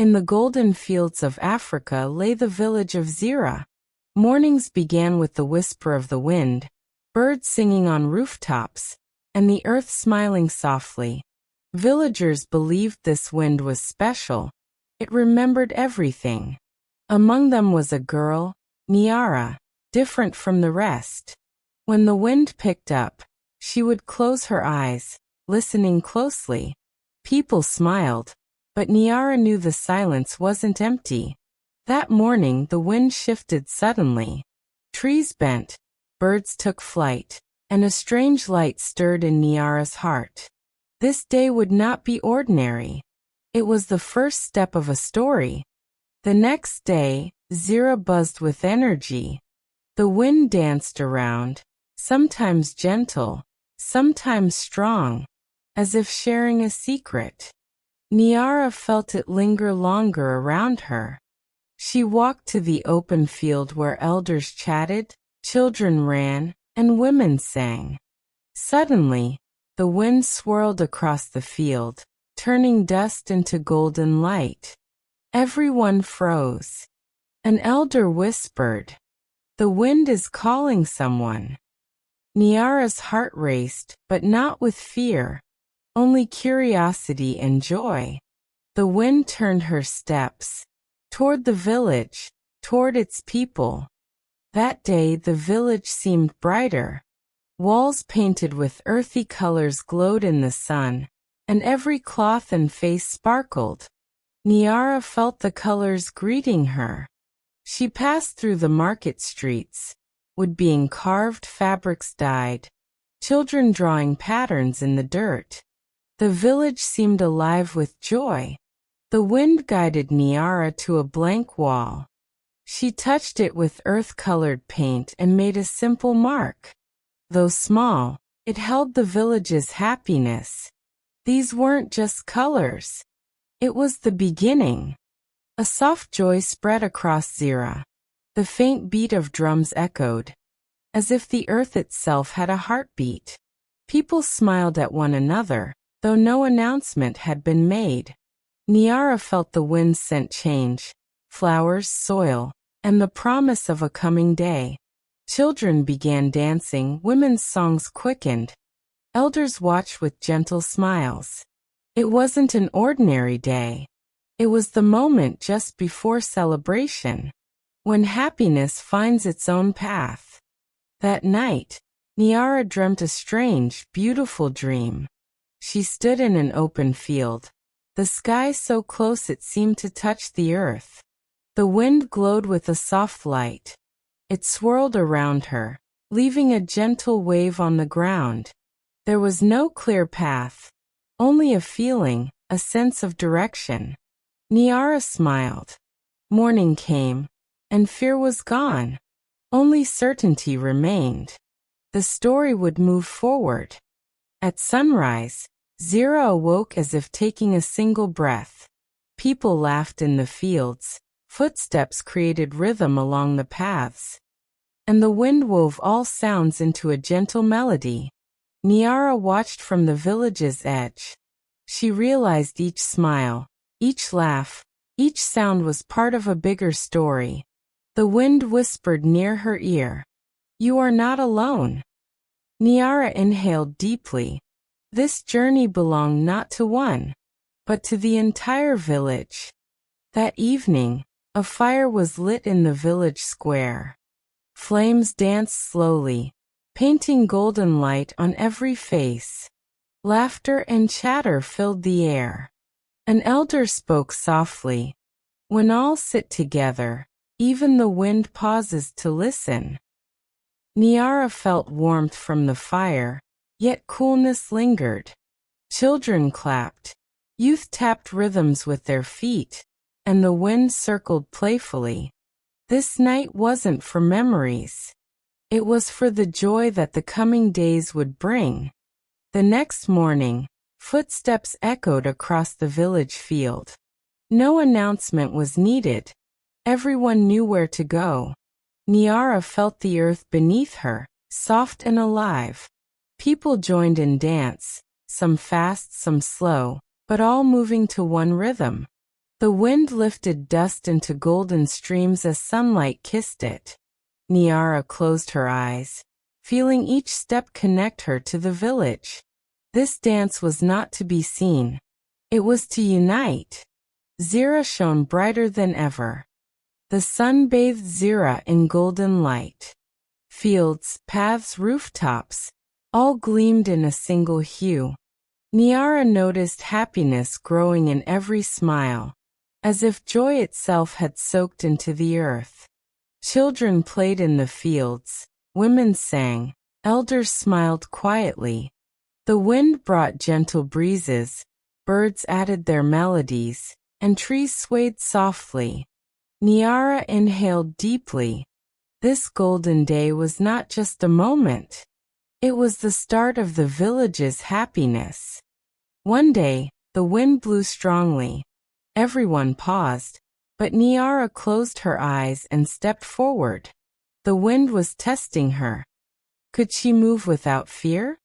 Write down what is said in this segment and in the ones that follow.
In the golden fields of Africa lay the village of Zira. Mornings began with the whisper of the wind, birds singing on rooftops, and the earth smiling softly. Villagers believed this wind was special. It remembered everything. Among them was a girl, Niara, different from the rest. When the wind picked up, she would close her eyes, listening closely. People smiled, but Niara knew the silence wasn't empty. That morning the wind shifted suddenly. Trees bent, birds took flight, and a strange light stirred in Niara's heart. This day would not be ordinary. It was the first step of a story. The next day, Zira buzzed with energy. The wind danced around, sometimes gentle, sometimes strong, as if sharing a secret. Niara felt it linger longer around her. She walked to the open field where elders chatted, children ran, and women sang. Suddenly, the wind swirled across the field, turning dust into golden light. Everyone froze. An elder whispered, "The wind is calling someone." Niara's heart raced, but not with fear, only curiosity and joy. The wind turned her steps toward the village, toward its people. That day the village seemed brighter. Walls painted with earthy colors glowed in the sun, and every cloth and face sparkled. Niara felt the colors greeting her. She passed through the market streets, wood being carved, fabrics dyed, children drawing patterns in the dirt. The village seemed alive with joy. The wind guided Niara to a blank wall. She touched it with earth-colored paint and made a simple mark. Though small, it held the village's happiness. These weren't just colors. It was the beginning. A soft joy spread across Zira. The faint beat of drums echoed, as if the earth itself had a heartbeat. People smiled at one another, though no announcement had been made. Niara felt the wind scent change, flowers, soil, and the promise of a coming day. Children began dancing, women's songs quickened. Elders watched with gentle smiles. It wasn't an ordinary day. It was the moment just before celebration, when happiness finds its own path. That night, Niara dreamt a strange, beautiful dream. She stood in an open field, the sky so close it seemed to touch the earth. The wind glowed with a soft light. It swirled around her, leaving a gentle wave on the ground. There was no clear path, only a feeling, a sense of direction. Niara smiled. Morning came, and fear was gone. Only certainty remained. The story would move forward. At sunrise, Zira awoke as if taking a single breath. People laughed in the fields. Footsteps created rhythm along the paths, and the wind wove all sounds into a gentle melody. Niara watched from the village's edge. She realized each smile, each laugh, each sound was part of a bigger story. The wind whispered near her ear, "You are not alone." Niara inhaled deeply. This journey belonged not to one, but to the entire village. That evening, a fire was lit in the village square. Flames danced slowly, painting golden light on every face. Laughter and chatter filled the air. An elder spoke softly. "When all sit together, even the wind pauses to listen." Niara felt warmth from the fire, yet coolness lingered. Children clapped. Youth tapped rhythms with their feet, and the wind circled playfully. This night wasn't for memories. It was for the joy that the coming days would bring. The next morning, footsteps echoed across the village field. No announcement was needed. Everyone knew where to go. Niara felt the earth beneath her, soft and alive. People joined in dance, some fast, some slow, but all moving to one rhythm. The wind lifted dust into golden streams as sunlight kissed it. Niara closed her eyes, feeling each step connect her to the village. This dance was not to be seen. It was to unite. Zira shone brighter than ever. The sun bathed Zira in golden light. Fields, paths, rooftops, all gleamed in a single hue. Niara noticed happiness growing in every smile, as if joy itself had soaked into the earth. Children played in the fields, women sang, elders smiled quietly. The wind brought gentle breezes, birds added their melodies, and trees swayed softly. Niara inhaled deeply. This golden day was not just a moment. It was the start of the village's happiness. One day, the wind blew strongly. Everyone paused, but Niara closed her eyes and stepped forward. The wind was testing her. Could she move without fear?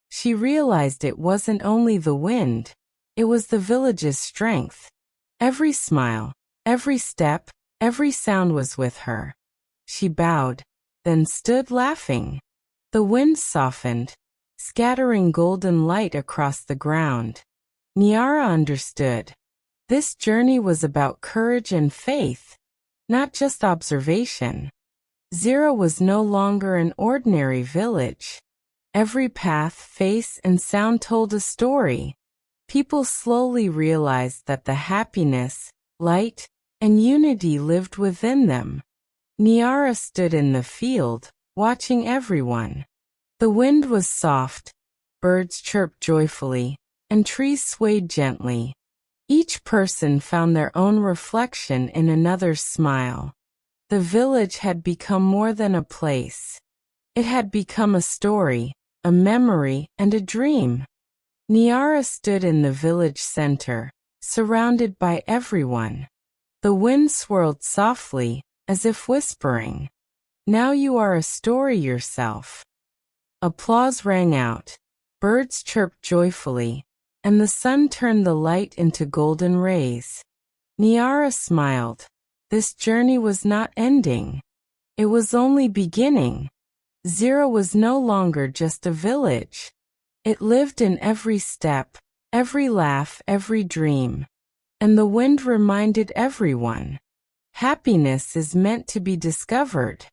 She realized it wasn't only the wind, it was the village's strength. Every smile, every step, every sound was with her. She bowed, then stood laughing. The wind softened, scattering golden light across the ground. Niara understood. This journey was about courage and faith, not just observation. Zira was no longer an ordinary village. Every path, face, and sound told a story. People slowly realized that the happiness, light, and unity lived within them. Niara stood in the field, watching everyone. The wind was soft, birds chirped joyfully, and trees swayed gently. Each person found their own reflection in another's smile. The village had become more than a place. It had become a story, a memory, and a dream. Niara stood in the village center, surrounded by everyone. The wind swirled softly, as if whispering, "Now you are a story yourself." Applause rang out, birds chirped joyfully, and the sun turned the light into golden rays. Niara smiled. This journey was not ending. It was only beginning. Zira was no longer just a village. It lived in every step, every laugh, every dream. And the wind reminded everyone, happiness is meant to be discovered.